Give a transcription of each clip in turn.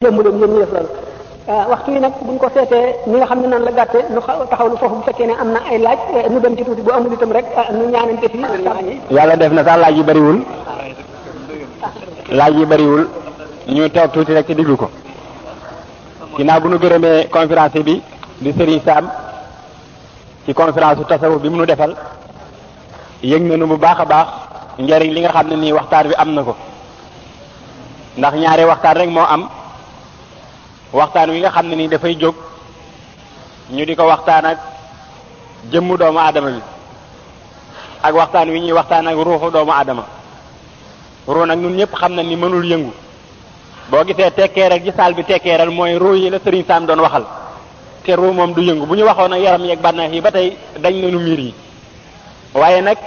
jëmm leen yéen ñu def loolu waxtu yi nag buñ ko seetee ñi nga xam ne noonu la gàtte nu taxaw lu foofu bu fekkee ne am na ay laaj nu dem ci tuuti bu amul itam rek nu ñaanante fi yàlla def na sax laaj yi bariwul ñu toog tuuti rek ci diglu ko ginnaaw bu nu gërëmee conférence bi di Serigne Sam ci conférence su tasawuf bi mu nu defal yëg nañu bu baax a baax njariñ li nga xam ne nii waxtaan bi am na ko ndax ñaari waxtaan rek moo am waxtaan wi nga xam ne nii dafay jóg ñu di ko waxtaan ak jëmmu doomu aadama bi ak waxtaan wi ñuy waxtaan ak ruuxu doomu aadama ruu nag ñun ñëpp xam na ni mënul yëngu boo gisee tekkeeral gi saal bi tekkeeral mooy ruu yi la Serigne Sam doon waxal te ruu moom du yëngu bu ñu waxoon ak yaram yeeg bànneex yi ba tey dañ nañu miir yi waaye nag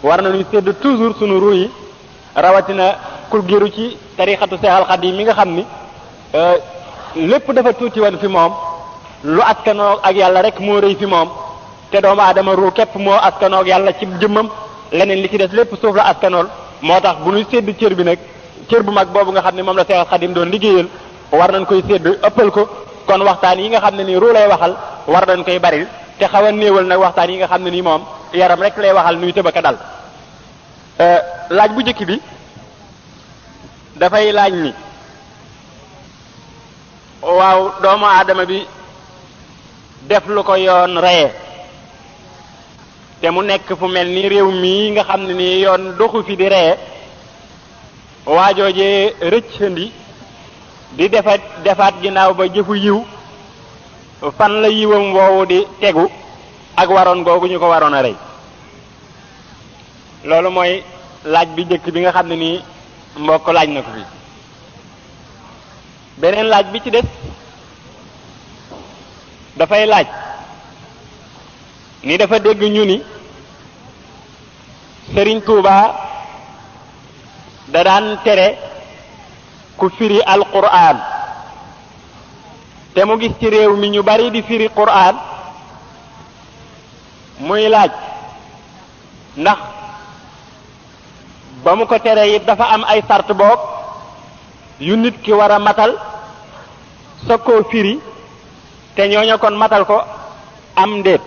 war nañu sédd toujours sunu ruu yi rawatina kul géru ci tarixatu Seexal Xadiim mi nga xam ni lépp dafa tuuti woon fi moom lu askanoo ak yàlla rek moo rëy fi moom te doomu aadama ruu képp moo askanoo ak yàlla ci jëmmam leneen li ci des lépp suuf la askanool moo tax bu ñuy sédd cër bi nag cër bu mag boobu nga xam ne moom la Seexal Xadiim doon liggéeyal war nañ koy sédd ëppal ko kon waxtaan yi nga xam ne nii ruu lay waxal war nañ koy bari te xaw a néewal nag waxtaan yi nga xam ne nii moom yaram rek lay waxal nuy tëbaka dal laaj bu njëkk bi dafay laaj ni waaw doomu aadama bi def lu ko yoon reye te mu nekk fu mel ni réew mii nga xam ne ni yoon doxu fi di reye waajoojee rëccandi di defaat ginnaaw ba jëfu yiw fan la yiwam woowu di tegu ak waroon googu ñu ko waroon a rey loolu mooy laaj bi njëkk bi nga xam ne nii mbokk laaj na ko fi beneen laaj bi ci des dafay laaj ni dafa dégg ñu ni Serigne Touba da daan tere ku firi alquran te mu gis ci réew mi ñu bari di firi quran muy laaj ndax ba mu ko tere it dafa am ay sart boog yu nit ki war a matal sa koo firi te ñooña kon matal ko am ndéet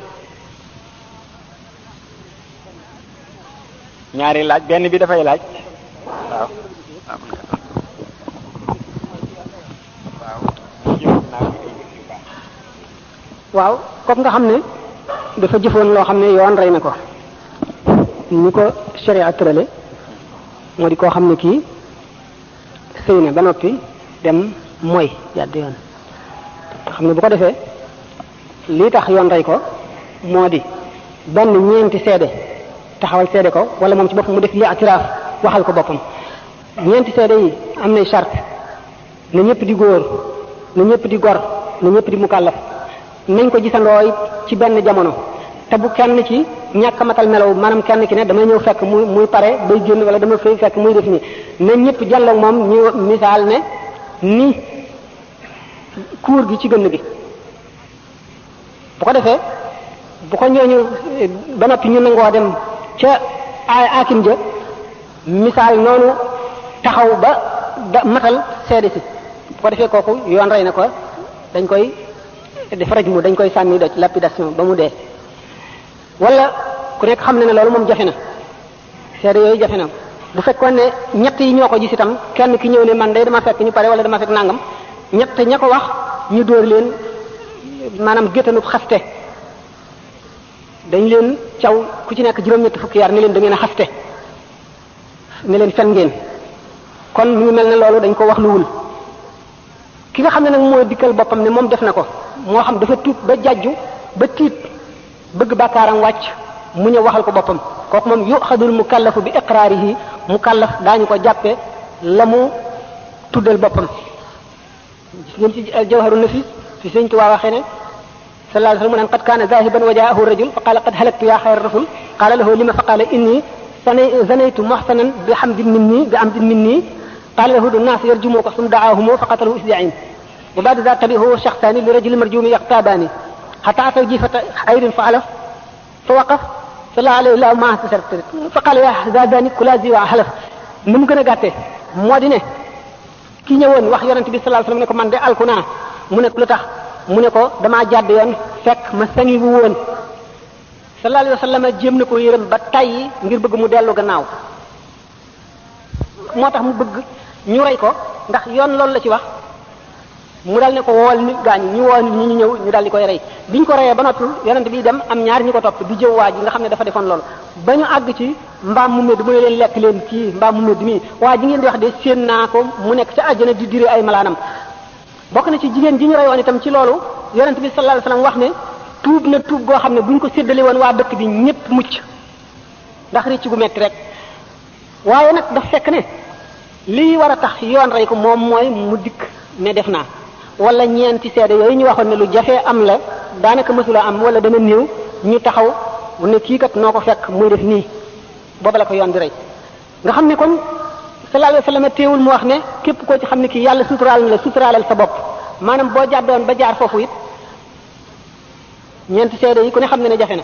ñaari laaj benn bi dafay laaj waaw kooku nga xam ne dafa jëfoon loo xam ne yoon rey na ko ni ko sharia tërale moo di koo xam ne kii sëy na ba noppi dem mooy jàdd yoon xam ne bu ko defee lii tax yoon rey ko moo di benn ñeenti seede taxawal seede ko wala moom ci boppam mu def li atiraaf waxal ko boppam ñeenti seede yi am nay charte na ñëpp di góor na ñëpp di gor na ñëpp di mukallaf nañ ko gisandoo ci benn jamono te bu kenn ci ñàkk matal melaw maanaam kenn ki ne damay ñëw fekk muy pare bay génn wala dama fay fekk muy def nii na ñëpp jàlloog moom ñu misaal ne ni kuur gi ci gënn gi bu ko defee bu ko ñooñu ba noppi ñu nangoo dem ca akim ja misaal noonu taxaw ba matal seede si bu ko defee kooku yoon rey na ko dañ koy def rajmu dañ koy sànni doj lapidation ba mu dee wala ku nekk xam ne ne loolu moom jafe na seede yooyu jafe na bu fekkoon ne ñett yi ñoo ko gis itam kenn ki ñëw ne man day dama fekk ñu pare wala dama fekk nangam ñett ña ko wax ñu dóor leen maanaam géttanub xaste dañ leen caw ku ci nekk juróom-ñetti fukki yar ne leen da ngeen a xaste ne leen fen ngeen kon mu ngi mel ne loolu dañ ko wax luwul ki nga xam ne nag moo dikkal boppam ne moom def na ko moo xam dafa tuub ba jàjju ba tiit bëgg bàkkaaram wàcc mu ñëw waxal ko boppam kooku moom yuxadul mukallafu bi iqraarihi mukallaf daañu ko jàppe la mu tuddal boppam gis ngeen ci jawharu nafis fi Sëriñ Tuubaa waxee ne sallallahu alayhi wa sallam mu naan qad kaana zaahiban wa jaahu rajul fa qaala qad halaktu yaa xayra rasul qaala lahu lima fa qaala inni zanaytu muhsanan bi amdin minni qaala lahu naas yarjumuka sum da'aahumu fa qatalahu isdi'in wa ba'da dhalika tabi'ahu shakhsaani li rajulin marjuumi yaqtabaani hatta ataw jiifata ayrin fa alaf fa waqaf sallallahu alayhi wa sallam fa qaala yaa zaadaani kulaazi wa halaf ni mu gën a gàttee moo di ne ki ñëwoon wax yonent bi sallallahu alayhi wasallam ne ko man de alku naa mu ne lu tax mu ne ko damaa jàdd yoon fekk ma sangi wu woon sallallahu alayhi wasallam jéem na ko yërëm ba tàyyi ngir bëgg mu dellu gannaaw moo tax mu bëgg ñu rey ko ndax yoon loolu la ci wax mu dal ne ko wool nit gaañ ñu woo nit ñi ñu ñëw ñu dal di koy rey biñ ko reyee ba noppi yonent bi dem am ñaar ñu ko topp di jëw waa ji nga xam ne dafa defoon loolu ba ñu àgg ci mbaam mu medd mu ne leen lekk leen kii mbaam mu medd mii waa ji ngeen di wax de séen naa ko mu nekk ca àjjana di dire ay malaanam bokk na ci jigéen ji ñu reyoon itam ci loolu yonent bi sallallahu alayhi wasallam wax ne tuub na tuub goo xam ne buñ ko séddale woon waa dëkk bi ñépp mucc ndax rëcc gu metti rek waaye nag daf fekk ne lii war a tax yoon rey ko moom mooy mu dikk ne def naa wala ñeenti seede yooyu ñu waxoon ne lu jafee am la daanaka mësula am wala dana néew ñu taxaw ne kii kat noo ko fekk muy def nii booba la ko yoon di rey nga xam ne kon sallallahu alayhi wasallam teewul mu wax ne képp koo ci xam ne kii yàlla suturaal na la suturaalal sa bopp maanaam boo jàddoon ba jaar foofu it ñeenti seede yi ku ne xam ne jafe na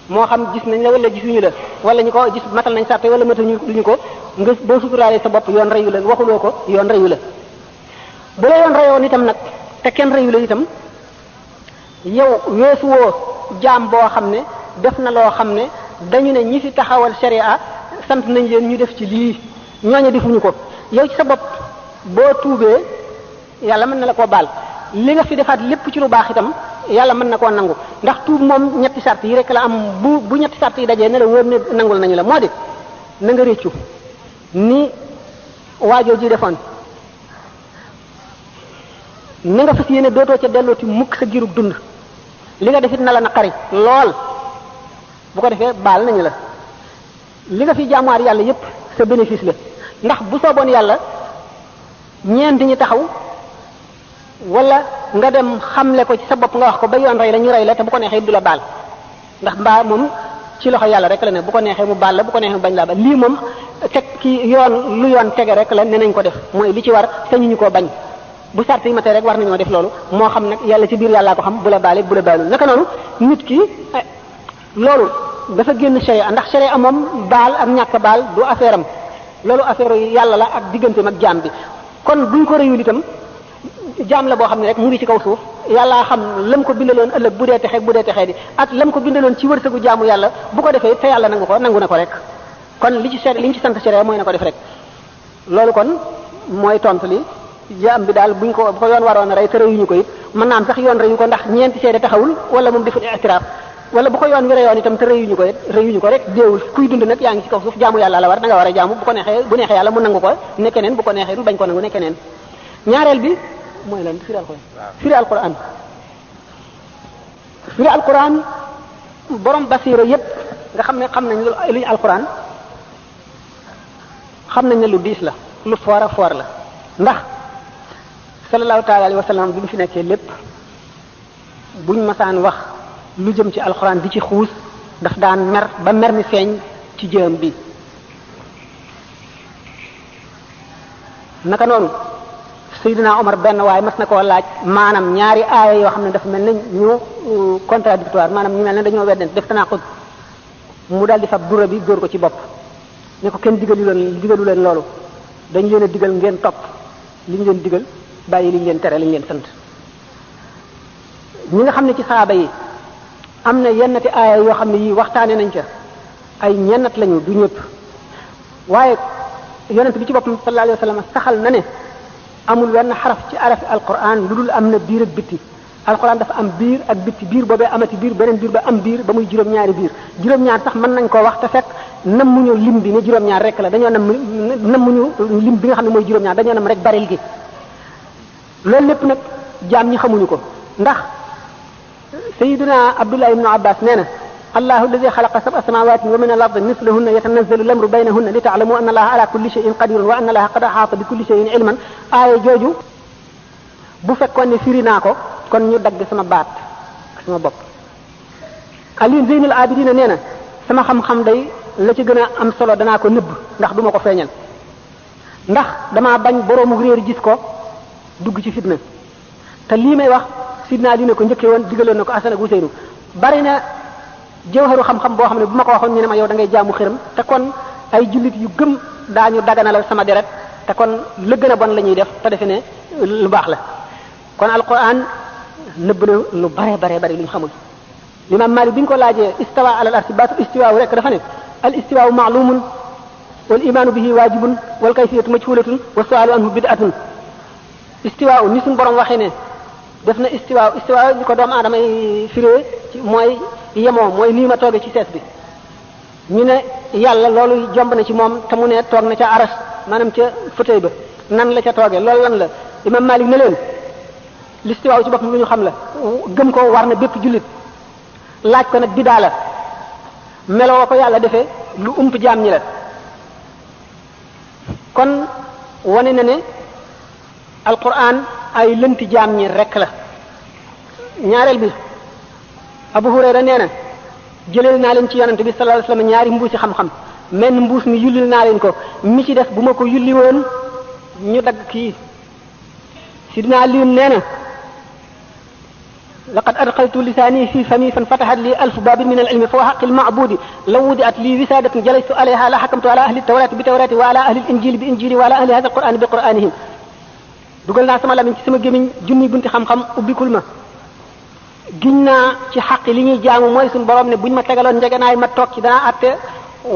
moo xam gis nañ la wala gisuñu la wala ñu ko gis matal nañ sàtte wala mataluñu luñu ko nga boo suturaalee sa bopp yoon reyu la waxuloo ko yoon reyu la bu la yoon reyoon itam nag te kenn reyu la itam yow weesu woo jaam boo xam ne def na loo xam ne dañu ne ñi fi taxawal sharia sant nañ leen ñu def ci lii ñooñu defuñu ko yow ci sa bopp boo tuubee yàlla mën na la koo baal li nga fi defaat lépp ci lu baax itam yàlla mën na koo nangu ndax tuub moom ñetti sart yi rek la am bu ñetti sart yi dajee ne la wóor ne nangul nañu la moo di na nga réccu ni waajoo ji defoon na nga fas yéene dootoo ca dellooti mukk sa girub dund li nga defit na la naqari lool bu ko defee baal nañu la li nga fi jaamuwaar yàlla yépp sa bénéfice la ndax bu sooboon yàlla ñeenti ñi taxaw wala nga dem xamle ko ci sa bopp nga wax ko ba yoon rey la ñu rey la te bu ko neexee du la baal ndax mbaa moom ci loxo yàlla rek la ne bu ko neexee mu baal la bu ko neexee mu bañ laa baal lii moom teg ki yoon lu yoon tege rek la ne nañ ko def mooy li ci war sañuñu koo bañ bu sart yi matee rek war nañoo def loolu moo xam nag yàlla ci biir yàllaa ko xam bu la baale bu la baalul naka noonu nit ki loolu dafa génn sharia ndax sharia moom baal ak ñàkk baal du affaire am loolu affaire yàlla la ak digganteem ak jaam bi kon buñ ko réyul itam jaam la boo xam ne rek mu ngi ci kaw suuf yàllaa xam lam ko bindaloon ëllëg bu dee texee di ak lam ko bindaloon ci wërsëgu jaamu yàlla bu ko defee te yàlla nangu na ko rek kon li ñu ci sant sharia mooy na ko def rek loolu kon mooy tontu li jaam bi daal bu ko yoon waroon a rey te reyuñu ko it mën naa am sax yoon reyu ko ndax ñeenti seede taxawul wala moom deful i'tiraaf wala bu ko yoon wi reyoon itam te reyuñu ko rek déewul kuy dund nag yaa ngi ci kaw suuf jaamu yàlla la war da nga war a jaamu bu neexee yàlla mu nangu ko ne keneen bu ko neexee mu bañ ko nangu ne keneen ñaareel bi mooy lan firi alquran borom basiira yépp nga xam nañ luy alquran xam nañ ne lu diis la lu foor a foor la ndax sallallahu taala alayhi wa sallam bi mu fi nekkee lépp buñ masaan wax lu jëm ci alxuraan di ci xuus daf daan mer ba mer mi feeñ ci jëm bi naka noonu Seydina Omar benn waaye mas na koo laaj maanaam ñaari aaya yoo xam ne dafa mel ne ñu contradictoire maanaam ñu mel ne dañoo weddent def tanaqud mu daal di fab dura bi dóor ko ci bopp ne ko kenn digalu leen loolu dañ leen a digal ngeen topp li ñu leen digal bàyyi li ñu leen tere li ñu leen sant ñi nga xam ne ci saaba yi am na yennati aaya yoo xam ne yii waxtaane nañ ca ay ñennat lañu du ñëpp waaye yonent bi ci boppam sallallahu alayhi wa sallam saxal na ne amul wenn xaraf ci arafi alquran lu dul am na biir ak bitti alquran dafa am biir ak bitti biir boobee amati biir beneen biir ba am biir ba muy juróom-ñaari biir juróom-ñaar sax mën nañ koo wax te fekk nammuñu lim bi ne juróom-ñaar rek la dañoo nammuñu lim bi nga xam ne mooy juróom-ñaar dañoo nam rek baril gi loolu lépp nag jaam ñi xamuñu ko ndax sayiduna abdullah ibnu abbas nee na allahu alladi xalaqa sab'a samawati wa min al ardi mislahunna yatanazzalu al amru baynahunna li ta'lamu anna allaha ala kulli shay'in qadirun wa anna allaha qad ahata bi kulli shay'in ilman aaya jooju bu fekkoon ne firi naa ko kon ñu dagg sama baat sama bopp Ali Zeynul Abidina nee na sama xam-xam day la ci gën a am solo danaa ko nëbb ndax duma ko feeñal ndax damaa bañ boroomu réer gis ko dugg ci fitna te lii may wax sidna Ali ne ko njëkkee woon digaloon na ko Asan ak Useynu bari na jawharu xam-xam boo xam ne bu ma ko waxoon ñu ne ma yow da ngay jaamu xiram te kon ay jullit yu gëm daañu daganalal sama deret te kon la gën a bon la ñuy def te defe ne lu baax la kon alquran nëbb na lu bare lu ñu xamul l'imam Malik bi ñu ko laajee istawa ala al arsi baatu istiwa rek dafa ne al istiwa ma'lumun wal imanu bihi wajibun wal kayfiyatu majhulatun wa su'alu anhu bid'atun istiwa ni suñu borom waxee ne def na istiwa ñu ko doomu aadama yi firee ci mooy yemoo mooy nii ma tooge ci sees bi ñu ne yàlla loolu jomb na ci moom te mu ne toog na ca aras maanaam ca fauteuil ba nan la ca tooge loolu lan la imam Malik ne leen l'istiwa ci boppam lu ñu xam la gëm ko war na bépp jullit laaj ko nag bidaa la meloo ko yàlla defee lu ump jaam ñi la kon wane na ne alquran ay lënti jaam ñi rekk la ñaareel bi Abu Hurayra nee na jëleel naa leen ci yonante bi sallallahu alayhi wasallam ñaari mbuusi xam-xam menn mbuus mi yullil naa leen ko mi ci def bu ma ko yulli woon ñu dagg kii sidina Aliyun nee na laqad adxaltu lisaani fi fami fanfatahat li alfu baabin min al ilmi fa haqqi al ma'budi law wudi'at li wisadatun jalastu alayha la hakamtu ala ahli tawrati bi tawrati wa ala ahli al injili bi injili wa ala ahli hadha al qur'ani bi qur'anihim dugal naa sama lamiñ ci sama gémmiñ junni bunti xam-xam ubbikul ma giñ naa ci xaq li ñuy jaamu mooy suñu borom ne buñ ma tegaloon njegenaay ma toog ci danaa atte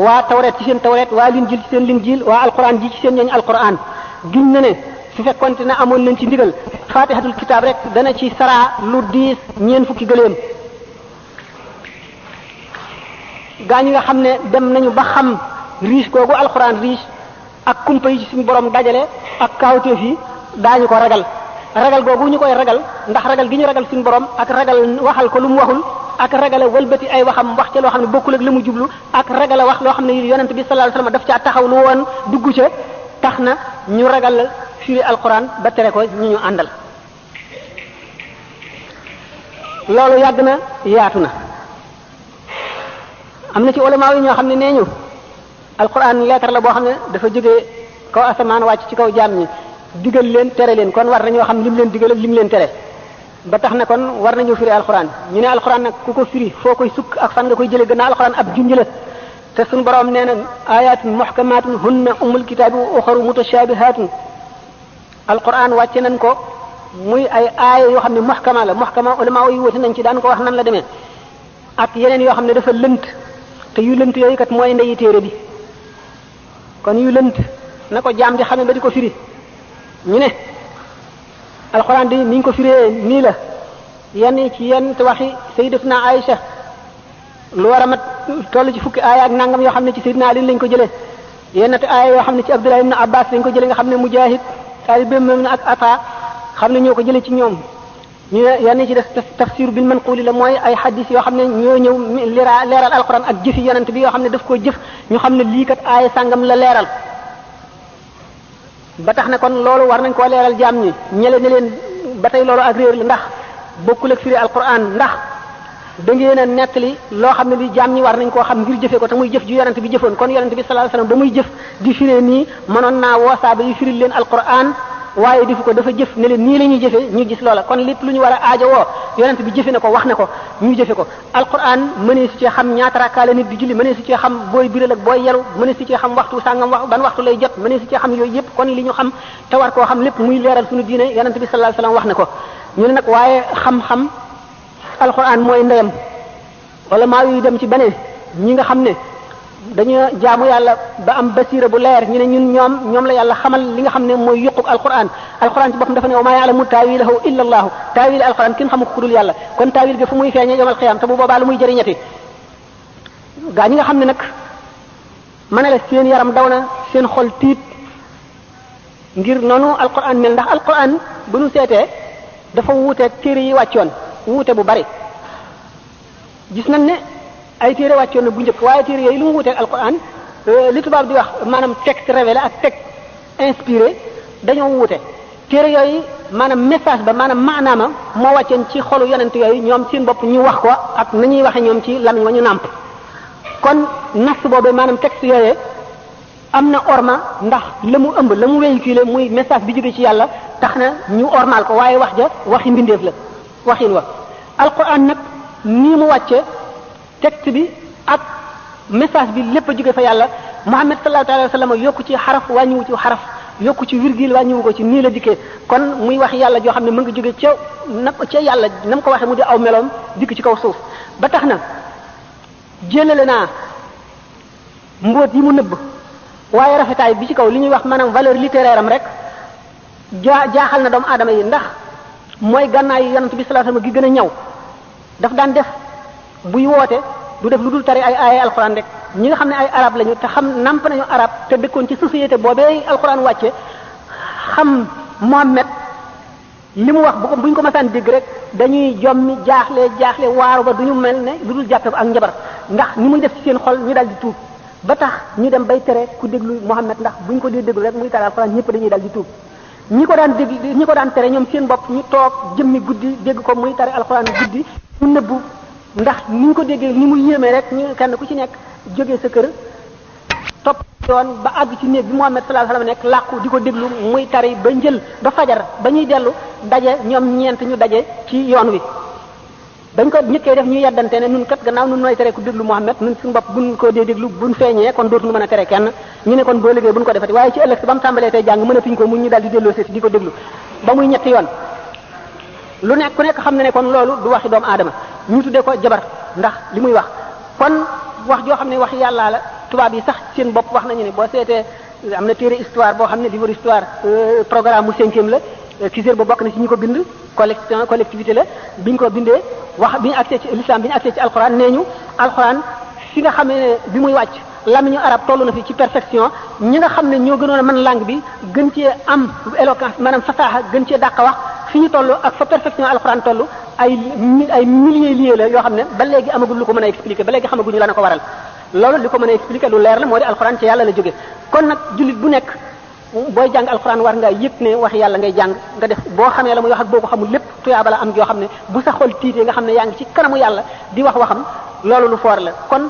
waa tawret ci seen tawret waa linjil ci seen linjil waa alquran ji ci seen ñooñ alquran giñ na ne su fekkonte ne amoon nañ ci ndigal fatihatul kitab rek dana ci sara lu diis ñeen fukki gëléem gaa ñi nga xam ne dem nañu ba xam riche googu alquran riche ak kumpa yi ci suñu borom dajale ak kaawteef yi daañu ko ragal googu ñu koy ragal ndax ragal gi ñu ragal suñu borom ak ragal waxal ko lu mu waxul ak ragal wëlbati ay waxam wax ca loo xam ne bokkul ak la mu jublu ak ragal wax loo xam ne yonent bi sallallahu alayhi wasallam daf caa taxaw lu woon dugg ca tax na ñu ragal firi alquran ba tere ko ñu àndal loolu yàgg na yaatu na am na ci ulama yi ñoo xam ne nee ñu alquran lettre la boo xam ne dafa jógee kaw asamaan wàcc ci kaw jaam ñi digal leen tere leen kon war nañoo xam lim leen digal ak lim leen tere ba tax na kon war nañoo firi alquran ñu ne alquran nag ku ko firi foo koy sukk ak fan nga koy jëlee gannaaw alquran ab junj la te suñu borom nee na ayatun muhkamatun hunna ummul kitaabi wa uxaru mutashabihatun alquran wàcce nañ ko muy ay aaya yoo xam ne muhkama la muhkama ulama yi wuti nañ ci daan ko wax nan la demee ak yeneen yoo xam ne dafa lënt te yu lënt yooyu kat mooy ndeyi téere bi kon yu lënt na ko jaam di xamee ba di ko firi ñu ne alquran di niñ ko firee nii la yenn ci yenn te waxi sayyidatuna Aïcha lu war a mat toll ci fukki aaya ak nangam yoo xam ne ci sayyidina Ali lañ ko jëlee yenn te aaya yoo xam ne ci Abdullah ibn Abbas lañ ko jëlee nga xam ne Mujahid taalibeem ak Ata xam ne ñoo ko jëlee ci ñoom ñu ne yenn ci def tafsir bil manquli la mooy ay hadis yoo xam ne ñoo ñëw leeral alquran ak jëfi yonent bi yoo xam ne daf koo jëf ñu xam ne lii kat aaya sàngam la leeral ba tax na kon loolu war nañ koo leeral jaam ñi ñele ne leen ba tey loolu ak réer la ndax bokkul ak firi alquran ndax da ngeen a nettali loo xam ne li jaam ñi war nañ koo xam ngir jëfee ko te muy jëf ju yonent bi jëfoon kon yonent bi sallallahu alayhi wasallam ba muy jëf di firee nii mënoon naa woo saaba yi firil leen alquran waaye defu ko dafa jëf ne leen nii la ñuy jëfee ñu gis loola kon lépp lu ñu war a aajo woo yonent bi jëfe na ko wax na ko ñu jëfe ko alquran mënee su cee xam ñaata rakkaa la nit di julli mënee su cee xam booy biral ak booy yaru mënee su cee xam waxtu sàngam wax ban waxtu lay jot mënee su cee xam yooyu yëpp kon li ñu xam te war koo xam lépp muy leeral suñu diine yonent bi sallallahu alayhi wasallam wax na ko ñu ne nag waaye xam-xam alquran mooy ndeyam wala maa yu dem ci beneen ñi nga xam ne dañu jaamu yàlla ba am basira bu leer ñu ne ñoom la yàlla xamal li nga xam ne mooy yuqub alquran alquran ci boppam dafa ne wa maa ya'lamu taawilahu illa allahu taawil alquran kenn xamu ko ku dul yàlla kon taawil ga fu muy feeñee yomal xiyaam te bu boobaa lu muy jëriñati gaa ñi nga xam ne nag mën a la seen yaram daw na seen xol tiit ngir noonu alquran mel ndax alquran bu ñu seetee dafa wuuteeg téere yi wàccoon wuute bu bari gis nañ ne ay téere wàccoon na bu njëkk waaye téere yooyu lu mu wuuteeg alquran li tubaab di wax maanaam texte révélé ak texte inspiré dañoo wuute téere yooyu maanaam message ba maanaam maanaama moo wàcceen ci xolu yonent yooyu ñoom seen bopp ñu wax ko ak nañuy waxe ñoom ci lamiñ wa ñu nàmp kon nas boobee maanaam texte yooyee am na orma ndax la mu ëmb la mu véhiculé muy message bi jóge ci yàlla tax na ñu ormal ko waaye wax ja waxi mbindeef la waxin wa alquran nag nii mu wàcce texte bi ak message bi lépp a jóge fa yàlla Muhammad sallallahu alayhi wa sallam yokku ci xaraf wàññiwu ci xaraf yokku ci virgule wàññiwu ko ci nii la dikkee kon muy wax yàlla joo xam ne mu ngi jóge ca yàlla na mu ko waxee mu di aw meloom dikk ci kaw suuf ba tax na jëlale naa mbóot yi mu nëbb waaye rafetaay bi ci kaw li ñuy wax maanaam valeur littéraire am rek jaaxal na doomu aadama yi ndax mooy gànnaayu yonent bi sallallahu alayhi wasallam gi gën a ñaw daf daan def buy woote du def lu dul tari ay aaya alxuraan rek ñi nga xam ne ay arab lañu te xam namp nañu arab te dëkkoon ci société boobee alxuraan wàcce xam Muhammad li mu wax bu ñu ko masaan dégg rek dañuy jommi jaaxle waaru ba du ñu mel ne lu dul jàppe ko ak njabar ndax ni muy def ci seen xol ñu dal di tuub ba tax ñu dem bay tere ku déglu Muhammad ndax bu ñu ko dee déglu rek muy tari alxuraan ñëpp dañuy dal di tuub ñi ko daan tere ñoom seen bopp ñu toog jëmmi guddi dégg ko muy tari alxuraan guddi mu nëbbu ndax ni ñu ko déggee ni mu yéemee rek ñu kenn ku ci nekk jógee sa kër topp yoon ba àgg ci néeg bi Muhammad sallallahu alayhi wasallam nekk làqu di ko déglu muy tari ba njël ba fajar ba ñuy dellu daje ñoom ñeent ñu daje ci yoon wi dañ ko ñëkkee def ñu yeddante ne nun kat gannaaw nun nooy tere ku déglu Muhammad nun suñu bopp buñ ko dee déglu buñ feeñee kon dootuñu mën a tere kenn ñu ne kon boo liggéey buñ ko defati waaye ci ëllëg si ba mu tàmbalee tey jàng mënatuñ ko mu ñu daal di delloo seeti di ko déglu ba muy ñetti yoon lu nekk ku nekk xam ne kon loolu du waxi doomu aadama ñu tuddee ko jabar ndax li muy wax kon wax joo xam ne wax yàllaa la tubaab yi sax seen bopp wax nañu ne boo seetee am na téere histoire boo xam ne livre histoire programme mu 5e la Kizir ba bokk na ci ñi ko bind collectivité la biñ ko bindee wax bi ñu accès ci l'islam bi ñu accès ci alxuraan nee ñu alxuraan fi nga xam ne bi muy wàcc lamiñu arab toll na fi ci perfection ñi nga xam ne ñoo gënoon a mën langue bi gën cee am éloquence maanaam fasaxa gën cee dàq wax fi ñu toll ak fa perfection alxuraan toll ay milliers lieux la yoo xam ne ba léegi amagul lu ko mën a expliquer ba léegi xamaguñu la na ko waral loolu li ko mën a expliquer lu leer la moo di alxuraan ci yàlla la jóge kon nag jullit bu nekk booy jàng alxuraan war ngaa yëg ne wax yàlla ngay jàng nga def boo xamee la muy wax ak boo ko xamul lépp tuyaaba la am yoo xam ne bu sa xol tiitee nga xam ne yaa ngi ci kanamu yàlla di wax waxam loolu lu foor la kon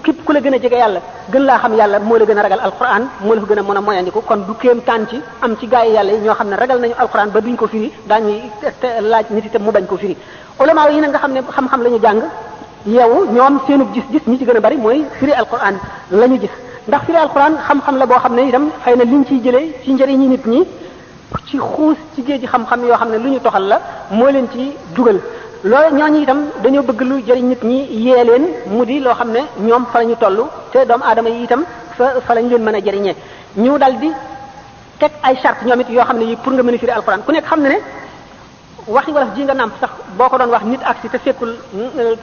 képp ku la gën a jege yàlla gën laa xam yàlla moo la gën a ragal alxuraan moo la ko gën a mën a moyandiku kon du kéem taan ci am ci gaa yi yàlla yi ñoo xam ne ragal nañu alxuraan ba duñ ko firi daañuy laaj nit itam mu bañ ko firi ulama yi nag nga xam ne xam-xam la ñu jàng yeewu ñoom seenu gis-gis ñi ci gën a bari mooy firi alxuraan la ñu gis ndax firi alxuraan xam-xam la boo xam ne itam xëy na liñ ciy jëlee ci njëriñi nit ñi ci xuus ci géej gi xam-xam yoo xam ne lu ñu toxal la moo leen ci dugal loolu ñooñu itam dañoo bëgg lu jëriñ nit ñi yee leen mu di loo xam ne ñoom fa la ñu toll te doomu aadama yi itam fa lañ leen mën a jëriñee ñu dal di teg ay charte ñoom it yoo xam ne yi pour nga mën a firi alxuraan ku nekk xam ne ne waxi wolof ji nga nàmp sax boo ko doon wax nit ak si te fekkul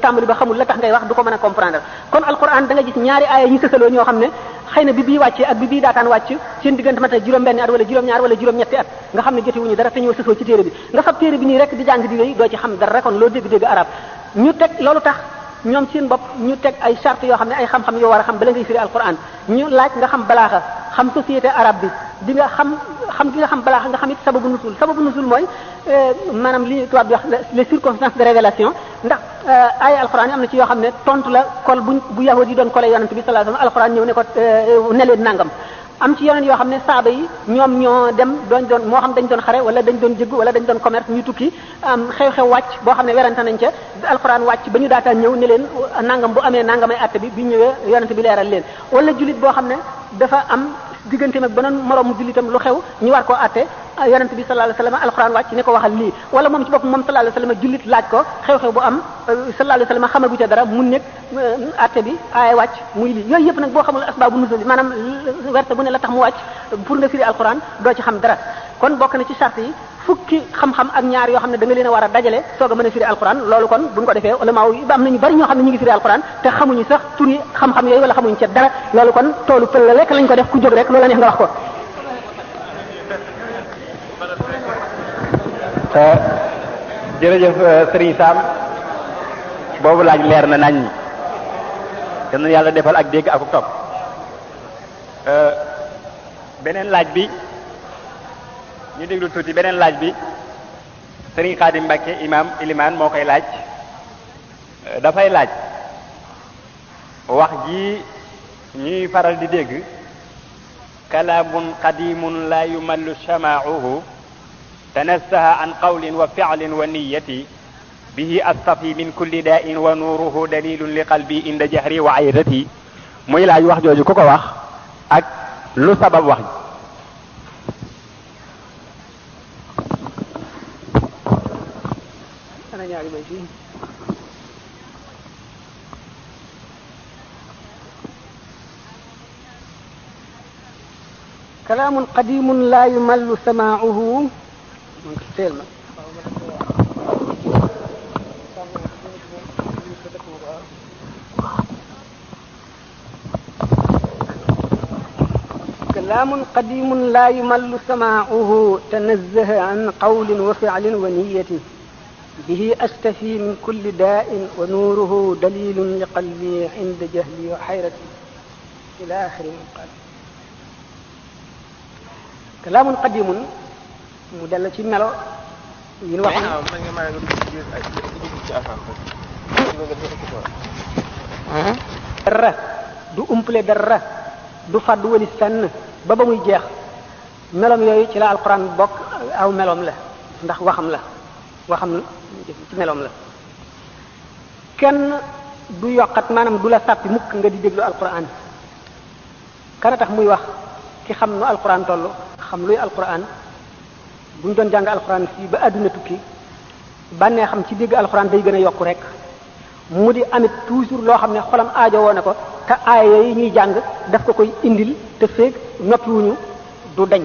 tàmbali ba xamul la tax ngay wax du ko mën a comprendre kon alxuraan da nga gis ñaari aaya ñu sësaloo ñoo xam ne xëy na bi bii wàccee ak bi bii daataan wàcc seen diggante mat na juróom-benni at wala juróom-ñaar wala juróom-ñetti at nga xam ne jotewuñu dara te ñoo sësoo ci téere bi nga fab téere bi nii rek di jàng di wéy doo ci xam dara kon loo dégg-dégg arab ñu teg loolu tax ñoom seen bopp ñu teg ay charte yoo xam ne ay xam-xam yoo war a xam bala ngay firi alquran ñu laaj nga xam balaaxa xam société arabe bi di nga xam gi nga xam balaaxa nga xam it sababu nusul mooy maanaam li tubaab bi wax les circonstances de révélation ndax ay alquran yi am na ci yoo xam ne tontu la kol bu yahud yi doon kole yonent bi sallallahu alayhi wasallam alquran ñëw ne ko ne leen nangam am ci yeneen yoo xam ne saaba yi ñoom ñoo dem doon moo xam dañ doon xare wala dañ doon jëgg wala dañ doon commerce ñu tukki xew-xew wàcc boo xam ne werante nañ ca alxuraan wàcc ba ñu daataan ñëw ne leen nangam bu amee nangamay àtte bi ñëwee yonente bi leeral leen wala jullit boo xam ne dafa am digganteem ak beneen moroomu jullitam lu xew ñu war koo àtte yonente bi sallallahu alayhi wasallam alxuraan wàcc ne ko waxal lii wala moom ci bopp moom sallallahu alayhi wasallam jullit laaj ko xew-xew bu am sallallahu alayhi wasallam xamagu ca dara mu nekk àtte bi aaya wàcc muy lii yooyu yëpp nag boo xamul asbaabu nuzul maanaam werte bu ne la tax mu wàcc pour nga firi alxuraan doo ci xam dara kon bokk na ci charte yi fukki xam-xam ak ñaar yoo xam ne da nga leen a war a dajale soog a mën a firi alxuraan loolu kon buñ ko defee ulama yi ba am nañu bari ñoo xam ne ñu ngi firi alxuraan te xamuñu sax turi xam-xam yooyu wala xamuñu ca dara loolu kon toolu pël la rek lañ ko def ku jóg rek loolu la neex nga wax ko jërëjëf Serigne Sam boobu laaj leer na nañ yal na yàlla defal ak dégg ak topp beneen laaj bi ñu déglu tuuti beneen laaj bi Serigne Khadim Mbacke imam iliman moo koy laaj dafay laaj wax ji ñuy faral di dégg kalaamun qadimun la yumallu shama'uhu tanassaha an qawlin wa fi'lin wa niyyati bihi astafi min kulli da'in wa nuruhu dalilun li qalbi inda jahri wa aydati muy laaj wax jooju ku ko wax ak lu sabab wax ji ana ñaari bay fii kalaamun qadimun laa yumallu samaacuhu teel ma كلام قديم لا يمل سماعه تنزه عن قول وفعل ونية به أستفي من كل داء ونوره دليل لقلبي عند جهلي وحيرتي إلى آخر من قال كلام قديم مدلة ملو dara du umpale dara du fàddu wali fenn ba muy jeex melom yooyu ci la alquran bokk aw melom la ndax waxam ci melom la kenn du yokkat maanaam du la sàppi mukk nga di déglu alquran kana tax muy wax ki xam nu alquran toll xam luy alquran buñ doon jàng alquran fii ba àdduna tukki bànnee xam ci dégg alquran day gën a yokku rek mu di amit toujours loo xam ne xolam aajo woo na ko te aaya yooyu ñuy jàng daf ko koy indil te feeg noppiwuñu du dañ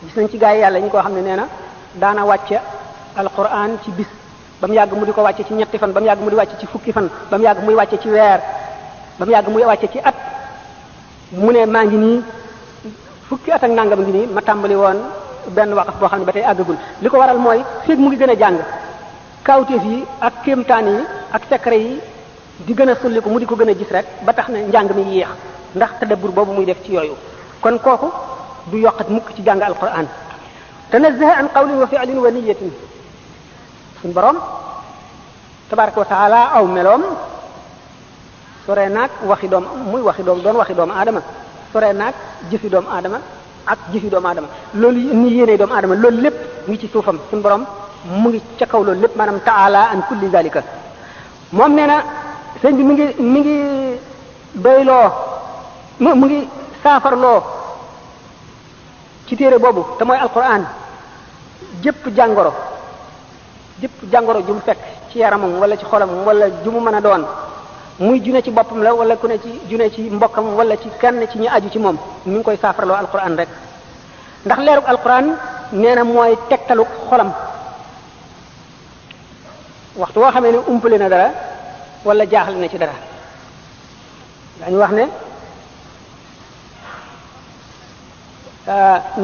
gis nañ ci gaa yi yàlla ñu koo xam ne nee na daana wàcce alquran ci bis ba mu yàgg mu di ko wàcce ci ñetti fan ba mu yàgg mu di wàcce ci fukki fan ba mu yàgg muy wàcce ci weer ba mu yàgg muy wàcce ci at mu ne maa ngi nii fukki at ak nangam ngi nii ma tàmbali woon benn waqaf boo xam ne ba tey àggagul li ko waral mooy feeg mu ngi gën a jàng kawteef yi ak kéemtaan yi ak secret yi di gën a sulli ko mu di ko gën a gis rek ba tax na njàng mi yéex ndax tadabbur boobu muy def ci yooyu kon kooku du yokkat mukk ci jàng alquran tanazzaha an qawlin wa fi'lin wa niyyatin suñ borom tabaraka wa taala aw meloom sore naag waxi doom muy waxi doom doon waxi doomu aadama sore naag jëfi doomu aadama ak jëfi doomu aadama loolu ni yéene doomu aadama loolu lépp ngi ci suufam suñ borom mu ngi ca kaw loolu lépp maanaam taala an kulli zalika moom nee na sëñ bi mi ngi doyloo mu ngi saafarloo ci téere boobu te mooy alquran jëpp jàngoro ju mu fekk ci yaramam wala ci xolam wala ju mu mën a doon muy june ci boppam la wala ku ne ci june ci mbokkam wala ci kenn ci ñu aju ci moom mi ngi koy saafarloo alquran rek ndax leerug alquran nee na mooy tegtaluk xolam waxtu woo xamee ne umpale na dara wala jaaxle na ci dara dañu wax ne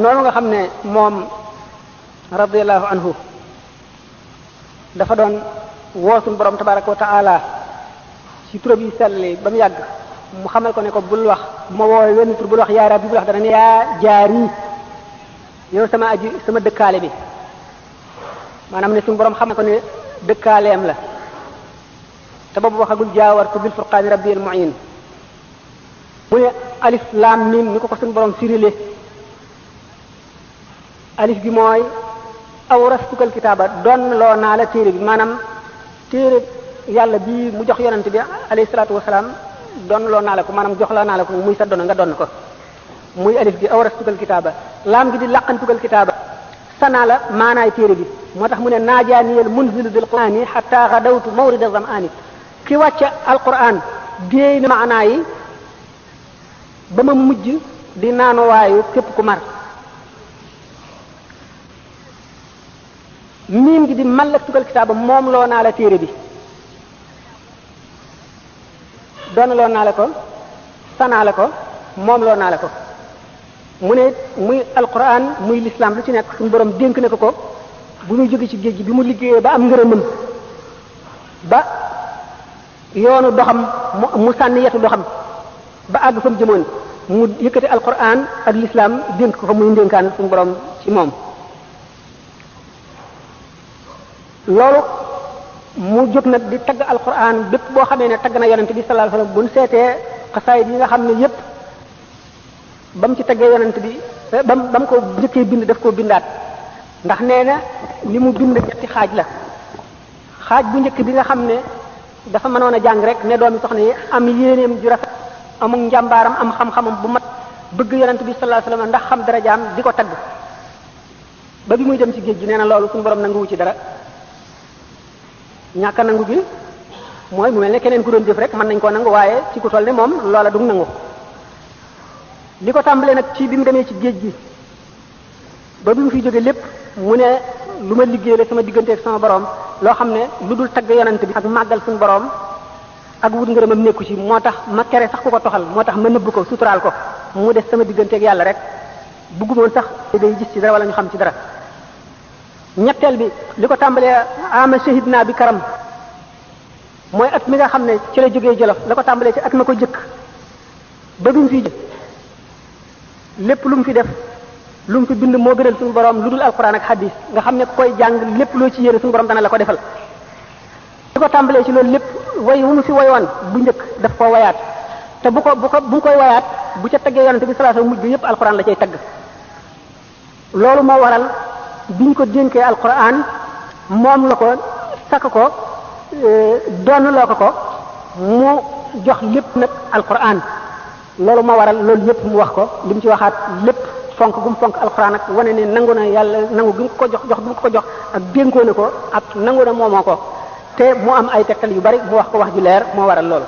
noonu nga xam ne moom radiyallahu anhu dafa doon woosuñ borom tabaraka wa taala ci turam yi selli ba mu yàgg mu xamal ko ne ko bul wax bu ma woowee wenn tur bul wax yaa rabbi bul wax dara ne yaa jaari yow sama dëkkaale bi maanaam ne suñu borom xamal ko ne dëkkaaleem la te boobu waxagul jaawartu bil furqaani rabbi al mu'in mu ne alif laam mim ni ko suñu borom firile alif gi mooy awrastukal kitaaba doon loo naa la téere bi maanaam téere yàlla bii mu jox yonent bi alayhi salaatu wasalaam doon loo naa la ko maanaam jox la naa la ko muy sa doon nga doon ko muy alif gi awrastukal kitaaba laam gi di laqantukal kitaaba sanaa la maanaay téere bi moo tax mu ne naajaaniyal munzilu bil qur'ani hatta ghadawtu mawrida zam'ani ki wàcce alquran déey na maanaa yi ba ma mujj di naanuwaayu képp ku mar miim gi di mallaktukal kitaaba moom loo naa la téere bi doon loo naa la ko sanaa la ko moom loo naa la ko mu ne muy alquran muy l'islam lu ci nekk suñu borom dénk na ko bu muy jóge ci géej gi bi mu liggéeyee ba am ngërëmam ba yoonu doxam mu sànni yetu doxam ba àgg fa mu jëmoon mu yëkkati alquran ak l'islam dénk ko fa muy ndénkaan suñu borom ci moom loolu mu jóg nag di tagg alquran bépp boo xamee ne tagg na yonent bi sallallahu alayhi wasallam bu ñu seetee xasaayid yi nga xam ne yépp ba mu ci taggee yonent bi ba mu ko njëkkee bind daf koo bindaat ndax nee na li mu bind ñetti xaaj la xaaj bu njëkk bi nga xam ne dafa mënoon a jàng rek ne doomi soxna yi am yéeneem ju rafet amul njàmbaaram am xam-xamam bu mat bëgg yonent bi sallallahu alayhi wasallam ndax xam darajaam di ko tagg ba bi muy dem ci géej gi nee na loolu suñu borom nanguwu ci dara ñàkk a nangu gi mooy mu mel ne keneen ku doon jëf rek mën nañ koo nangu waaye ci ku toll ne moom loola du nangu li ko tàmbalee nag ci bi mu demee ci géej gi ba bi mu fi jóge lépp mu ne lu ma liggéey la sama diggante ak sama borom loo xam ne lu dul tagg yonent bi ak màggal suñu borom ak wut ngërëmam nekku ci moo tax ma tere sax ku ko toxal moo tax ma nëbb ko suturaal ko mu des sama diggante ak yàlla rek bëggumoon sax day gis ci dara wala ñu xam ci dara. ñetteel bi li ko tàmbalee ama shahid naa bi karam mooy at mi nga xam ne ci la jógee Jolof la ko tàmbalee ci at ma ko jëkk ba bi mu fi lépp lu mu fi def lu mu fi bind moo gënal suñu borom lu dul alquran ak hadis nga xam ne koy jàng lépp loo ci yéene suñu borom dana la ko defal. li ko tàmbalee ci loolu lépp way wu mu fi wayoon bu njëkk daf koo wayaat te bu koy wayaat bu ca taggee yonente bi sallallahu alayhi wasallam mujj yépp alquran la cay tagg. loolu moo waral biñ ko dénkee alquran moom la ko sakk ko doon loo ko mu jox lépp nag alquran loolu moo waral loolu yépp mu wax ko li mu ci waxaat lépp fonk gu mu fonk alquran ak wane ne nangu na yàlla nangu gi mu ko jox jox gi mu ko jox ak dénkoo na ko ak nangu na moomoo ko te mu am ay tegtal yu bari mu wax ko wax ju leer moo waral loolu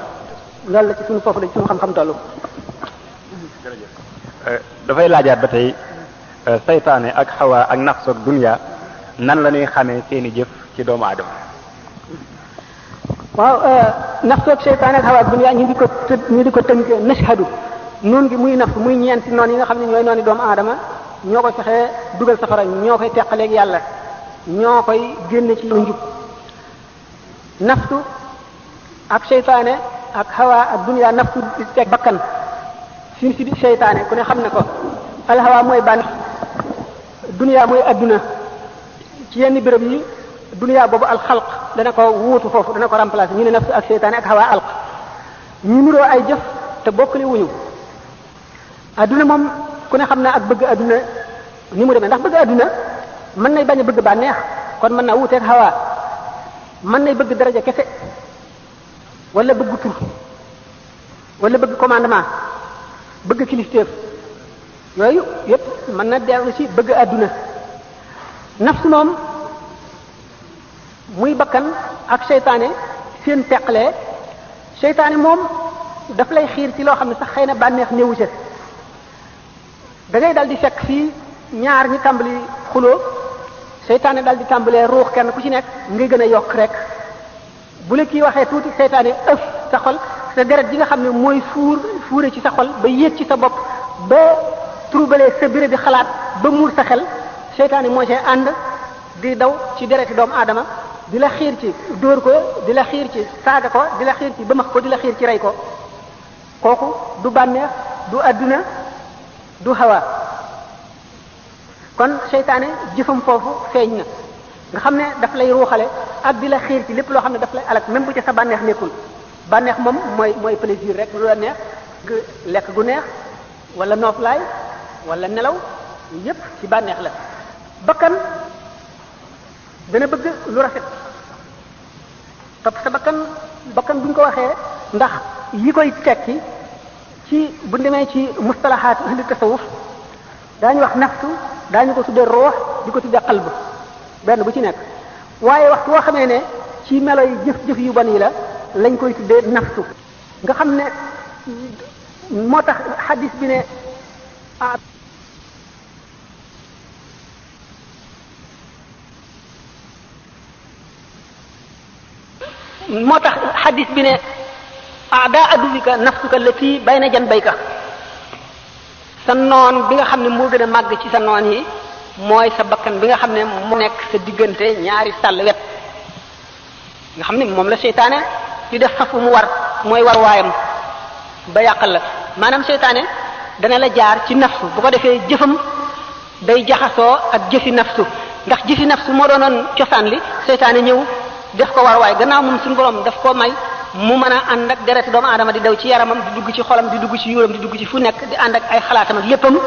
la ci suñu foofu la ci suñu xam-xam tollu. dafay laajaat ba tey saytaane ak xawa ak nafsu ak dunya nan la ñuy xamee seeni jëf ci doomu aadama. waaw nafsu ak saytaane ak xawa ak dunya ñu di ko tënk nashhadu noon gi muy nafsu muy ñeenti noon yi nga xam ne ñooy nooni doomu aadama ñoo koy fexee dugal safara ñoo koy teqaleeg yàlla ñoo koy génne ci njub. nafsu ak seytaane ak hawa ak dunya nafsu di teg bakkan fi si di seytaane ku ne xam ne ko alhawa mooy bànn dunya mooy adduna ci yenn béréb yi dunya boobu alxalq dana ko wuutu foofu dana ko remplacer ñu ne nafsu ak seytaane ak hawa alq ñu nuroo ay jëf te bokkale wuñu adduna moom ku ne xam ne ak bëgg adduna ni mu demee ndax bëgg adduna mën nay bañ a bëgg bànneex kon mën naa wuuteeg hawa mën nay bëgg daraja kese wala bëgg tur wala bëgg commandement bëgg kilifteef yooyu yépp mën na dellu ci bëgg àdduna nafsu moom muy bakkan ak seytaane seen teqlee seytaane moom daf lay xiir ci loo xam ne sax xëy na bànneex néewu ca da ngay dal di fekk fii ñaar ñi tàmbali xuloo seytaane dal di tàmbalee ruux kenn ku ci nekk ngay gën a yokk rek bu la kii waxee tuuti seytaane ëf sa xol sa deret ji nga xam ne mooy fuure ci sa xol ba yéeg ci sa bopp ba troublé sa béré di xalaat ba muur sa xel seytaane moo see ànd di daw ci dereti doomu aadama di la xiir ci dóor ko di la xiir ci saaga ko di la xiir ci bëmax ko di la xiir ci rey ko kooku du bànneex du adduna du hawa kon seytaane jëfam foofu feeñ na nga xam ne daf lay ruuxale ak di la xiir ci lépp loo xam ne daf lay alak même bu ca sa bànneex nekkul bànneex moom mooy plaisir rek lu la neex lekk gu neex wala nooflaay wala nelaw yépp ci bànneex la bakkan dana bëgg lu rafet topp sa bakkan buñ ko waxee ndax yi koy tekki ci bu demee ci mustalahaat ahli tasawuf daañu wax nafsu daañu ko tuddee ruux di ko tuddee qalb benn bu ci nekk waaye waxtu woo xamee ne ci melo yi jëf yu bon yi la lañ koy tuddee nafsu nga xam ne moo tax xadis bi ne ada aduwika nafsuka allati bayna janbayka sa noon bi nga xam ne moo gën a màgg ci sa noon yi mooy sa bakkan bi nga xam ne mu nekk sa diggante ñaari sàll wet nga xam ne moom la seytaane di def safu mu war mooy war waayam ba yàqal la maanaam seytaane dana la jaar ci nafsu bu ko defee jëfam day jaxasoo ak jëfi nafsu ndax jëfi nafsu moo doonoon cosaan li seytaane ñëw def ko war waay gannaaw moom suñu borom daf koo may mu mën a ànd ak deret doomu aadama di daw ci yaramam di dugg ci xolam di dugg ci yuuram di dugg ci fu nekk di ànd ak ay xalaatam ak léppam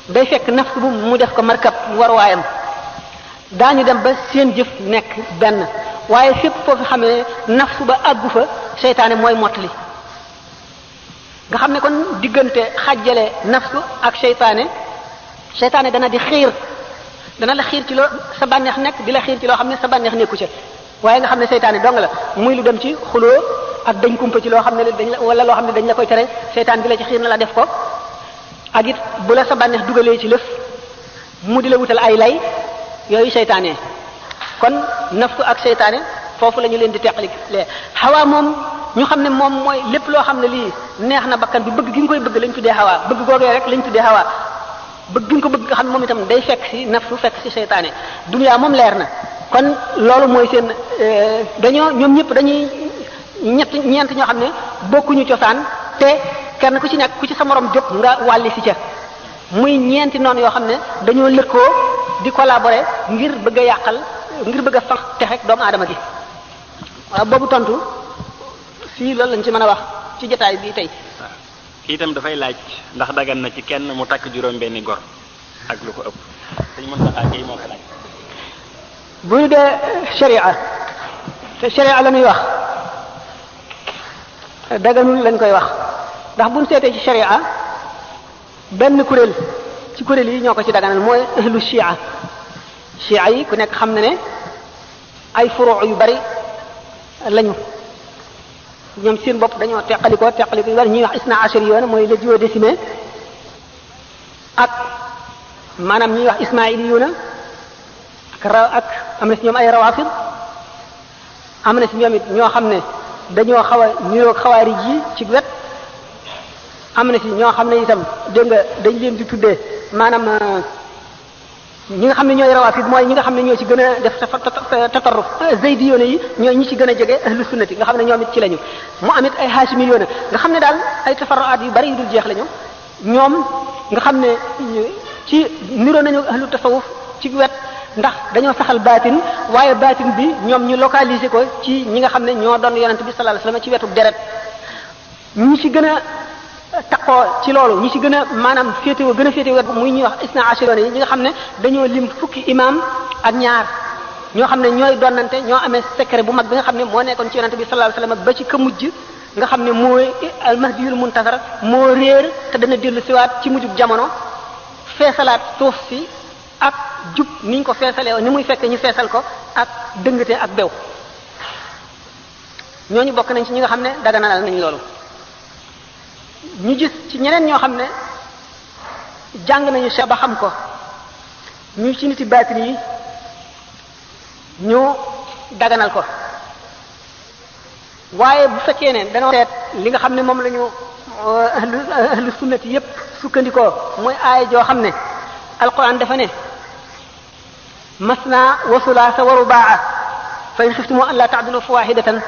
day fekk nafsu bu mu def ko markab war waayam daañu dem ba seen jëf nekk benn waaye fépp foofu xamee nafsu ba àggu fa seytaane mooy mottali nga xam ne kon diggante xajjale nafsu ak seytaane dana di xiir dana la xiir ci loo sa bànneex nekk di la xiir ci loo xam ne sa bànneex nekku ca waaye nga xam ne seytaane dong la muy lu dem ci xuloo ak dañ kumpa ci loo xam ne dañ la wala loo xam ne dañ la koy tere seytaan bi la ci xiir na la def ko ak it bu la sa bànneex dugalee ci lëf mu di la wutal ay lay yooyu seytaane kon nafsu ak seytaane foofu la ñu leen di teqali lee xawaa moom ñu xam ne moom mooy lépp loo xam ne lii neex na bakkan bi bëgg gi nga koy bëgg lañ tuddee xawaa bëgg googee rek lañ tuddee xawaa bëgg gi nga ko bëgg nga xam ne moom itam day fekk ci nafsu fekk ci seytaane duniyaa moom leer na kon loolu mooy seen dañoo ñoom ñëpp dañuy ñeent ñoo xam ne bokkuñu cosaan te kenn ku ci nekk ku ci sa morom jóg nga wàlli si ca muy ñeenti noonu yoo xam ne dañoo lëkkoo di collaborer ngir bëgg a yàqal ngir bëgg a sax texek doomu aadama gi waaw boobu tontu fii loolu lañ ci mën a wax ci jotaay bii tey. kii itam dafay laaj ndax dagan na ci kenn mu takk juróom benni gor ak lu ko ëpp dañ mën saxaa kii moo ko laaj. bu ñu dee sharia te sharia la ñuy wax daganul lañ koy wax ndax bu ñu seetee ci sharia benn kuréel ci kuréel yi ñoo ko ci daganal mooy ahlu shia yi ku nekk xam na ne ay furu yu bari lañu ñoom seen bopp dañoo teqalikoo yu bari ñuy wax isna ashari yoon mooy le duodécimain ak maanaam ñuy wax ismaili yoona ak am na si ñoom ay rawafid am na si ñoom it ñoo xam ne dañoo xaw a niroog xawaarij yi ci wet am na si ñoo xam ne itam dégg nga dañ leen di tuddee maanaam ñi nga xam ne ñooy rawafid mooy ñi nga xam ne ñoo ci gën a def tatarruf zaydi yoona yi ñooy ñi ci gën a jege ahlu sunnati nga xam ne ñoom it ci lañu mu amit ay haashimi yoona nga xam ne daal ay tafarruaat yu bari yu dul jeex lañu ñoom nga xam ne ci niroo nañu ahlu tasawuf ci wet ndax dañoo saxal baatin waaye baatin bi ñoom ñu localiser ko ci ñi nga xam ne ñoo doon yonent bi sallallahu alayhi wasallam ci wetu deret ñi ci gën a taqoo ci loolu ñi ci gën a maanaam féetewoo gën a féetewoo wet muy ñuy wax isna ashariyoon yi ñi nga xam ne dañoo lim fukki imam ak ñaar ñoo xam ne ñooy donnante ñoo amee secret bu mag bi nga xam ne moo nekkoon ci yonent bi sallallahu alayhi wasallam ba ci ka mujj nga xam ne mooy al mahdiyul muntasar moo réer te dana dellu siwaat ci mujjub jamono feesalaat suuf si ak jub niñ ko feesalee ni muy fekk ñu feesal ko ak dëngate ak bew ñooñu bokk nañ ci ñi nga xam ne daganal nañ loolu ñu gis ci ñeneen ñoo xam ne jàng nañu cheikh ba xam ko ñu ci niti baatin yi ñu daganal ko waaye bu fekkee ne dañoo seet li nga xam ne moom la ñu ahlu sunnati yépp sukkandikoo mooy aaya joo xam ne alquran dafa ne masna wa sulaasa wa rubaa fa in xiftumu an la ta'dilu fa wahidatan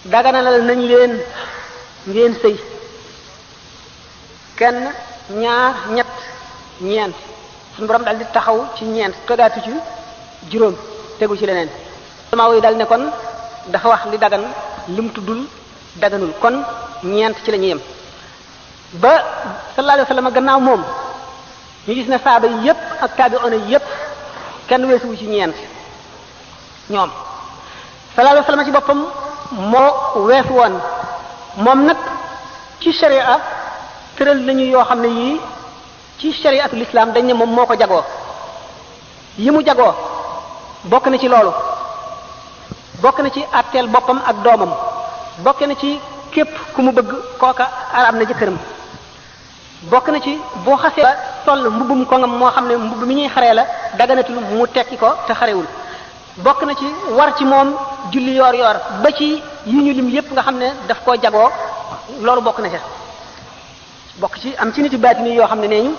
daganalal nañ leen ngeen sëy kenn ñaar ñett ñeent suñu borom daal di taxaw ci ñeent tegaatu ci juróom tegu ci leneen sama yi dal ne kon dafa wax li dagan lim tuddul daganul kon ñeent ci la ñuy yem ba sallallahu alayhi wasallam gannaaw moom ñu gis ne saaba yi yépp ak taabi'una yi yépp kenn weesuwu ci ñeent ñoom sallallahu alayhi wasallam ci boppam moo weesu woon moom nag ci sharia tëral nañu yoo xam ne yii ci shariatul islam dañ ne moom moo ko jagoo yi mu jagoo bokk na ci loolu bokk na ci atteel boppam ak doomam bokk na ci képp ku mu bëgg kooka araam na jëkkëram bokk na ci boo xasee ba sol mbubbum koŋam moo xam ne mbubb mi ñuy xaree la daganatul mu tekki ko te xarewul bokk na ci war ci moom julli yoor yoor ba ci yi ñu lim yépp nga xam ne daf koo jagoo loolu bokk na ca bokk ci am ci nit yi baatini yoo xam ne nee ñu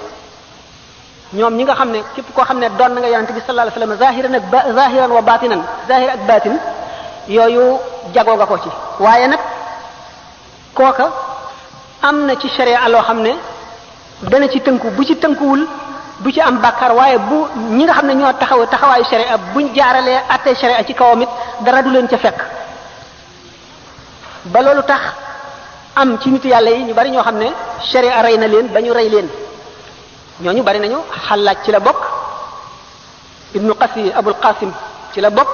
ñoom ñi nga xam ne képp koo xam ne doon na nga yonente bi sallallahu alayhi wasallam zahiran wa batinan zahir ak batin yooyu jagoo nga ko ci waaye nag kooka am na ci sharia loo xam ne dana ci tënku bu ci tënkuwul bu ci am bàkkaar waaye bu ñi nga xam ne ñoo taxawaayu sharia buñ jaaralee attey sharia ci kawam it dara du leen ca fekk ba loolu tax am ci nit yàlla yi ñu bari ñoo xam ne sharia rey na leen ba ñu rey leen ñooñu bari nañu Xallaaj ci la bokk ibnu Qasi Abul Qasim ci la bokk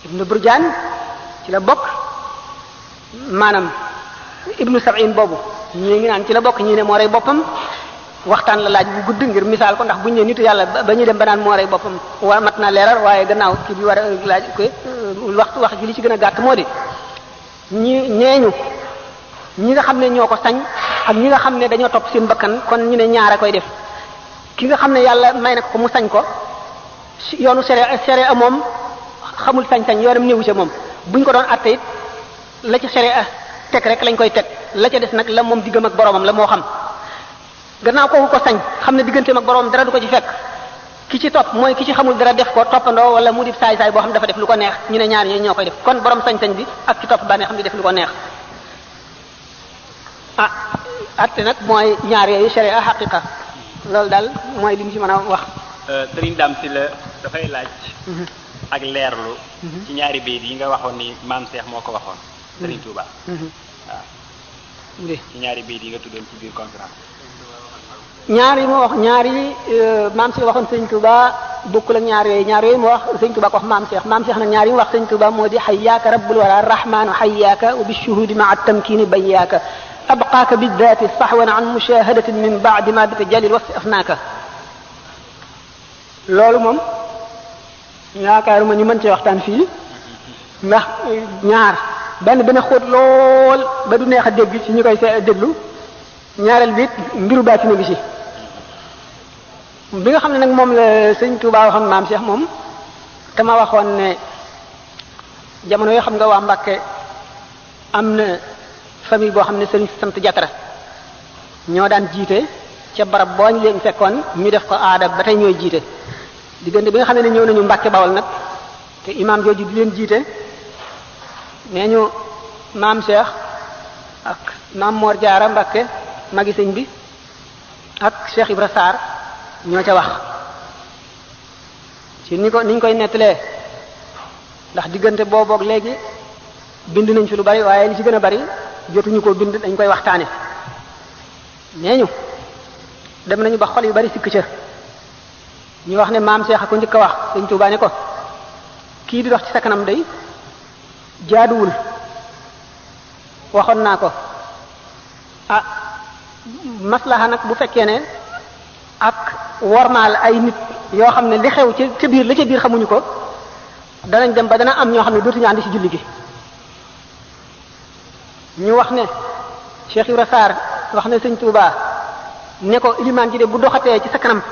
ibnu Burjaan ci la bokk maanaam ibnu Sab'in boobu ñii ngi naan ci la bokk ñii ne moo rey boppam waxtaan la laaj bu gudd ngir misaal ko ndax buñ ne nitu yàlla ba ñuy dem ba naan moo rey boppam waa mat naa leeral waaye gannaaw kii bi war a laaj ko wax ji li ci gën a gàtt moo di ñi nga xam ne ñoo ko sañ ak ñi nga xam ne dañoo topp seen bakkan kon ñu ne ñaar a koy def ki nga xam ne yàlla may na ko mu sañ ko yoonu sharia moom xamul sañ-sañ yoonam néewu ca moom buñ ko doon atte it la ca sharia teg rek lañ koy teg la ca des nag la moom diggam ak boromam la moo xam gannaaw kooku ko sañ xam ne digganteem ak boromam dara du ko ci fekk ki ci topp mooy ki ci xamul dara def ko toppandoo wala mu di saay-saay boo xam dafa def lu ko neex ñu ne ñaar ñi ñoo koy def kon borom sañ-sañ bi ak ci topp bànnee xam di def lu ko neex atte nag mooy ñaar yooyu sharia haqiqa loolu daal mooy li ñu ci mën a wax. Sëriñ Dame Sylla dafay laaj. ak leerlu. ci ñaari bayit yi nga waxoon ni maam Cheikh moo ko waxoon. Sëriñ Touba. waaw. ci ñaari bayit yi nga tuddoon ci biir conférence. ñaar yi ma wax ñaari maam Cheikh waxoon Sëriñ Touba bokkul ak ñaar yooyu ma wax Sëriñ Touba ko wax maam Cheikh nag ñaar yi mu wax Sëriñ Touba moo di hayyaaka rabbul wara rahmaanu hayyaaka wa bishuhudi maa tamkini bayyaaka abqaaka biddaati sahwan an mushahadatin min baadi ma bika jalil wasi afnaaka loolu moom yaakaaruma ñu mën cee waxtaan fii ndax ñaar benn xóot lool ba du neex a dégg ci ñi koy déglu ñaareel bi mbiru baatina bi ci bi nga xam ne nag moom la sëñ Touba waxoon maam Cheikh moom te ma waxoon ne jamono yoo xam nga waa Mbàkke am na famille boo xam ne sëriñ sant Jatara ñoo daan jiite ca barab boo ñu leen fekkoon ñu def ko aada ba tey ñooy jiite diggante bi nga xam ne ñëw nañu Mbàkke Bawol nag te imaam jooju di leen jiite nee ñu maam Cheikh ak maam Mor Jaara Mbàkke magi sëñ bi ak Cheikh Ibra Sarr ñoo ca wax ci niñ koy nettalee ndax diggante booboog léegi bind nañ fi lu bari waaye li ci gën a bari jotuñu ko bind dañ koy waxtaane nee ñu dem nañu ba xol yu bari sikk ca ñu wax ne maam Cheikh a ko njëkk a wax sëñ Tuubaa ne ko kii di dox ci sa kanam day jaaduwul waxoon naa ko maslaha nag bu fekkee ne ak wormaal ay nit yoo xam ne li xew ca biir la ca biir xamuñu ko danañ dem ba dana am ñoo xam ne dootuñu ànd ci julli gi ñu wax ne Cheikh Ibra Sarr wax ne sëñ Touba ne ko ilimaan ji de bu doxatee ci sa kanam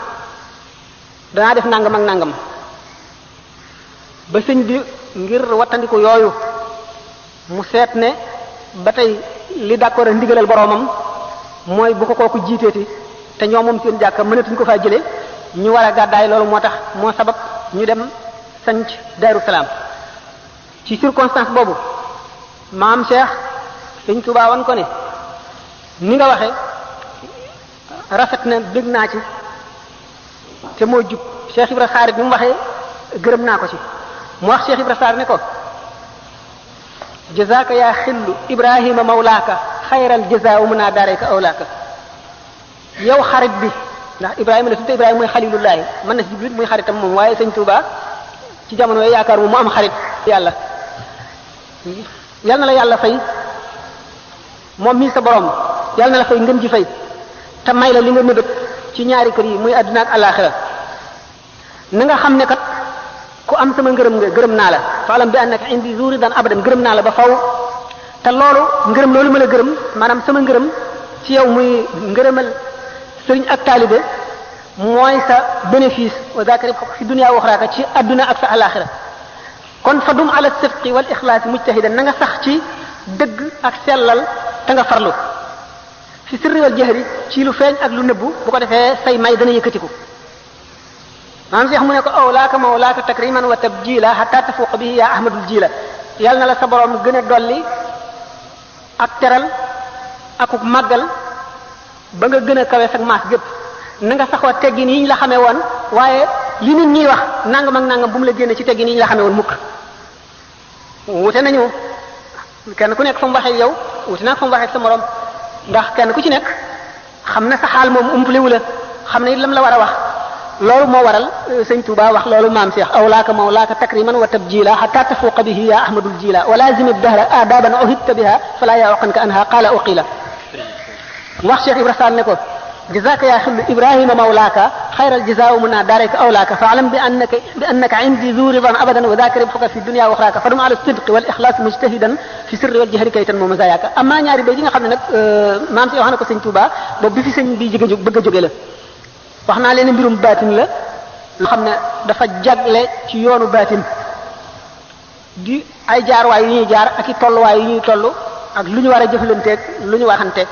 danaa def nangam ak nangam ba sëñ bi ngir wattandiku yooyu mu seet ne ba tey li d'accord a ndigalal boroomam mooy bu ko kooku jiiteeti te ñoo moom seen jàkka mënatuñ ko faa jële ñu war a gàddaay loolu moo tax moo sabab ñu dem sanc Daaru Salaam ci circonstance boobu maam Cheikh sëñ Tuubaa wan ko ne ni nga waxe rafet na dégg naa ci te moo jub Cheikh Ibra Sarr bi mu waxee gërëm naa ko ci mu wax Cheikh Ibra Sarr ne ko jazaaka yaa xillu Ibrahima mawlaaka xayral jazaa wa munaa daarayka awlaaka yow xarit bi ndax Ibrahima la tudde Ibrahima mooy xalilullaahi mën na si jublit muy xaritam moom waaye sëñ Tuubaa ci jamono yooyu yaakaar mu am xarit yàlla yal na la yàlla fay moom mii sa borom yal na la fay ngën ji fay te may la li nga mëbët ci ñaari kër yi muy àdduna ak alaaxira na nga xam ne kat ku am sama ngërëm nga gërëm naa la faalam bi annaka indi zuridan abadan gërëm naa la ba faw te loolu loolu ma la gërëm maanaam sama ngërëm ci yow muy ngërëmal sëriñ ak taalibe mooy sa bénéfice wa zakari fi dunya wa uxraaka ci àdduna ak sa alaaxira kon fa dum ala sidqi wal ixlaasi mujtahidan na nga sax ci dëgg ak sellal te nga farlu fi sirri wal jahri ci lu feeñ ak lu nëbbu bu ko defee say may dana yëkkatiku maam Cheikh mu ne ko awlaaka mawlaaka takriman wa tabjila hatta tafuq bihi ya ahmadul jila yàlla na la sa borom gën a dolli ak teral akuk màggal ba nga gën a kawe sag maas gépp na nga saxoo teggin yi ñu la xamee woon waaye li nit ñiy wax nangam ak nangam bu mu la génne ci teggin yi ñu la xamee woon mukk wute nañu kenn ku nekk fa mu waxee yow wute naa fa mu waxee sa morom ndax kenn ku ci nekk xam na sa xaal moom umpaliwu la xam ne it lam la war a wax loolu moo waral sëñ Touba wax loolu maam Cheikh awlaaka mawlaaka takriman wa tabjila hatta tafuqa bihi ya ahmadul jila wa lazim ad-dahra adaban uhibta biha fala ya'uqanka anha qala uqila wax Cheikh Ibra Sall ne ko jazaaka yaa xillu ibrahima mawlaaka xayral jazaa mun naa daarayka awlaaka fa alam bi annaka indi zu ridan abadan wa daaka ribxuka fi dunya wa uxraaka fa dum ala sidqi wal ixlaas mujtahidan fi sirri wal jahri kaytan moo mazayaaka amaa ñaari bay yi nga xam ne nag maam si wax na ko sëñ Tuuba boobu bi fi sëñ bi bëgg a jóge la wax naa leen mbirum baatin la loo xam ne dafa jagle ci yoonu baatin di ay jaarwaay yu ñuy jaar ak i tolluwaay yu ñuy toll ak lu ñu war a jëflanteeg lu ñu waxanteeg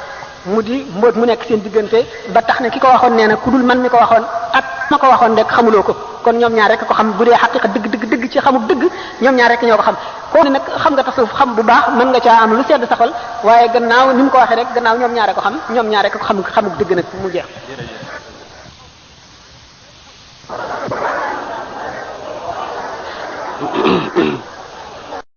mu di mbóot mu nekk seen diggante ba tax ne ki ko waxoon nee na ku dul man mi ko waxoon ak ma ko waxoon rek xamuloo ko kon ñoom ñaar rek ko xam bu dee xaqiqa dëgg ci xamul dëgg ñoom ñaar rek ñoo ko xam koo ne nag xam nga tasawuf xam bu baax mën nga caa am lu sedd sa xol waaye gannaaw ni mu ko waxee rek gannaaw ñoom ñaar rek ko xam ñoom ñaar rek ko xamul dëgg nag mu jeex.